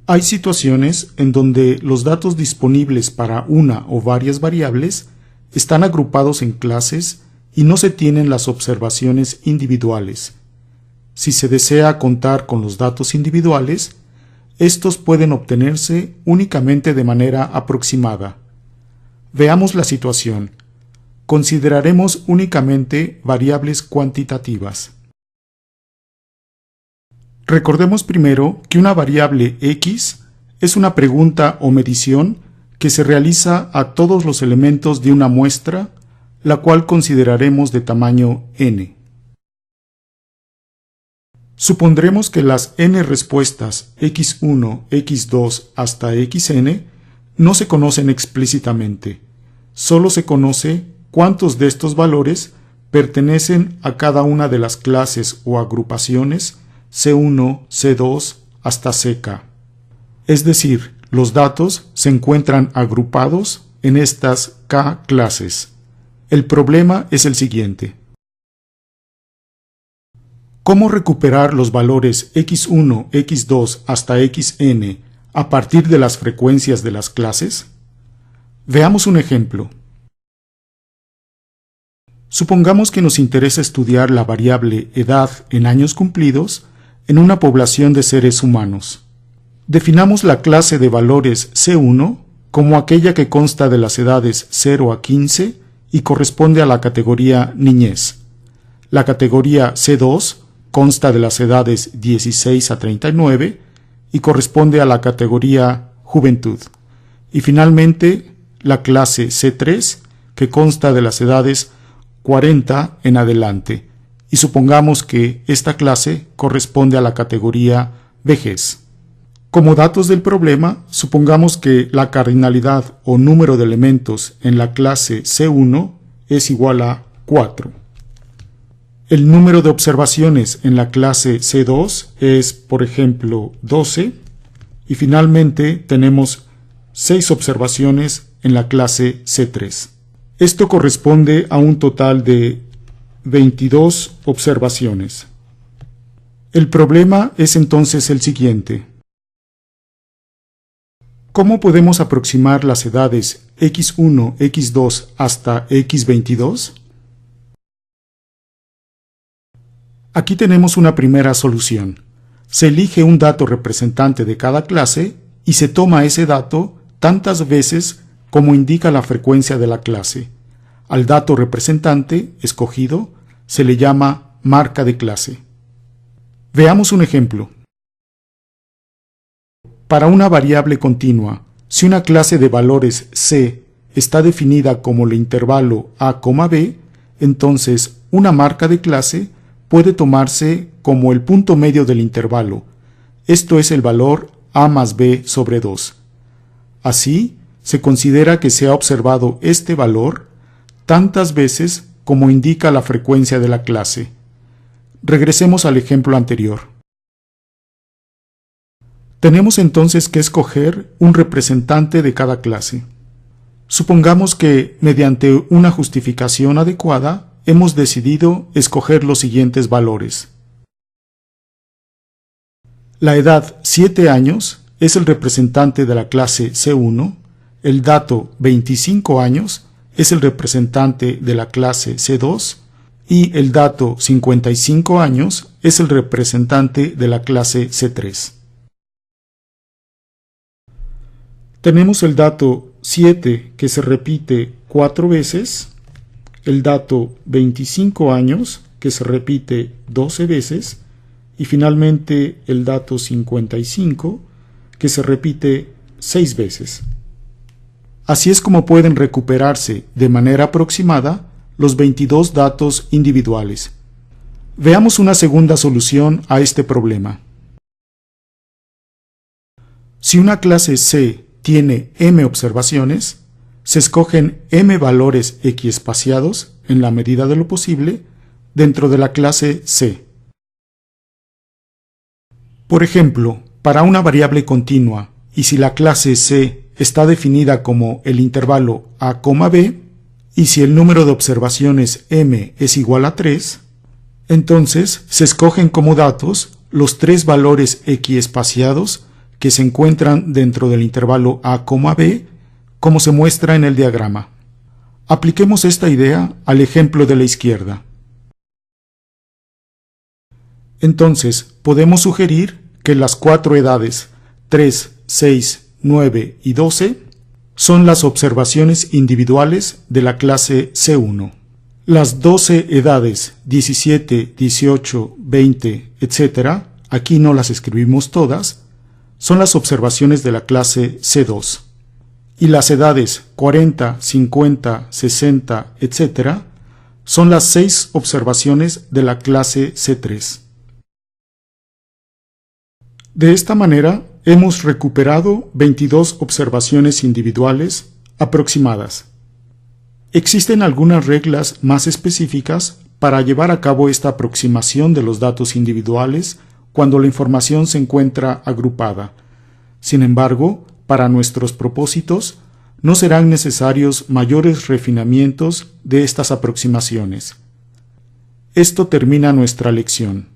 Hay situaciones en donde los datos disponibles para una o varias variables están agrupados en clases y no se tienen las observaciones individuales. Si se desea contar con los datos individuales, estos pueden obtenerse únicamente de manera aproximada. Veamos la situación. Consideraremos únicamente variables cuantitativas. Recordemos primero que una variable x es una pregunta o medición que se realiza a todos los elementos de una muestra, la cual consideraremos de tamaño n. Supondremos que las n respuestas x1, x2 hasta xn no se conocen explícitamente, solo se conoce cuántos de estos valores pertenecen a cada una de las clases o agrupaciones C1, C2 hasta Ck. Es decir, los datos se encuentran agrupados en estas K clases. El problema es el siguiente. ¿Cómo recuperar los valores x1, x2 hasta xn a partir de las frecuencias de las clases? Veamos un ejemplo. Supongamos que nos interesa estudiar la variable edad en años cumplidos en una población de seres humanos. Definamos la clase de valores C1 como aquella que consta de las edades 0 a 15 y corresponde a la categoría niñez. La categoría C2 consta de las edades 16 a 39 y corresponde a la categoría juventud. Y finalmente, la clase C3, que consta de las edades 40 en adelante, y supongamos que esta clase corresponde a la categoría vejez. Como datos del problema, supongamos que la cardinalidad o número de elementos en la clase C1 es igual a 4. El número de observaciones en la clase C2 es, por ejemplo, 12, y finalmente tenemos 6 observaciones en la clase C3. Esto corresponde a un total de 22 observaciones. El problema es entonces el siguiente. ¿Cómo podemos aproximar las edades x1, x2 hasta x22? Aquí tenemos una primera solución. Se elige un dato representante de cada clase y se toma ese dato tantas veces como indica la frecuencia de la clase. Al dato representante escogido se le llama marca de clase. Veamos un ejemplo. Para una variable continua, si una clase de valores C está definida como el intervalo A, B, entonces una marca de clase puede tomarse como el punto medio del intervalo. Esto es el valor A más B sobre 2. Así, se considera que se ha observado este valor tantas veces como indica la frecuencia de la clase. Regresemos al ejemplo anterior. Tenemos entonces que escoger un representante de cada clase. Supongamos que, mediante una justificación adecuada, hemos decidido escoger los siguientes valores. La edad 7 años es el representante de la clase C1, el dato 25 años es el representante de la clase C2 y el dato 55 años es el representante de la clase C3. Tenemos el dato 7 que se repite 4 veces, el dato 25 años que se repite 12 veces y finalmente el dato 55 que se repite 6 veces. Así es como pueden recuperarse de manera aproximada los 22 datos individuales. Veamos una segunda solución a este problema. Si una clase C tiene m observaciones, se escogen m valores equiespaciados en la medida de lo posible dentro de la clase C. Por ejemplo, para una variable continua y si la clase C está definida como el intervalo A, B, y si el número de observaciones m es igual a 3, entonces se escogen como datos los 3 valores equiespaciados que se encuentran dentro del intervalo A, B, como se muestra en el diagrama. Apliquemos esta idea al ejemplo de la izquierda. Entonces, podemos sugerir que las 4 edades 3, 6, 9 y 12 son las observaciones individuales de la clase C1. Las 12 edades 17, 18, 20, etc., aquí no las escribimos todas, son las observaciones de la clase C2. Y las edades 40, 50, 60, etc., son las 6 observaciones de la clase C3. De esta manera, hemos recuperado 22 observaciones individuales aproximadas. Existen algunas reglas más específicas para llevar a cabo esta aproximación de los datos individuales cuando la información se encuentra agrupada. Sin embargo, para nuestros propósitos, no serán necesarios mayores refinamientos de estas aproximaciones. Esto termina nuestra lección.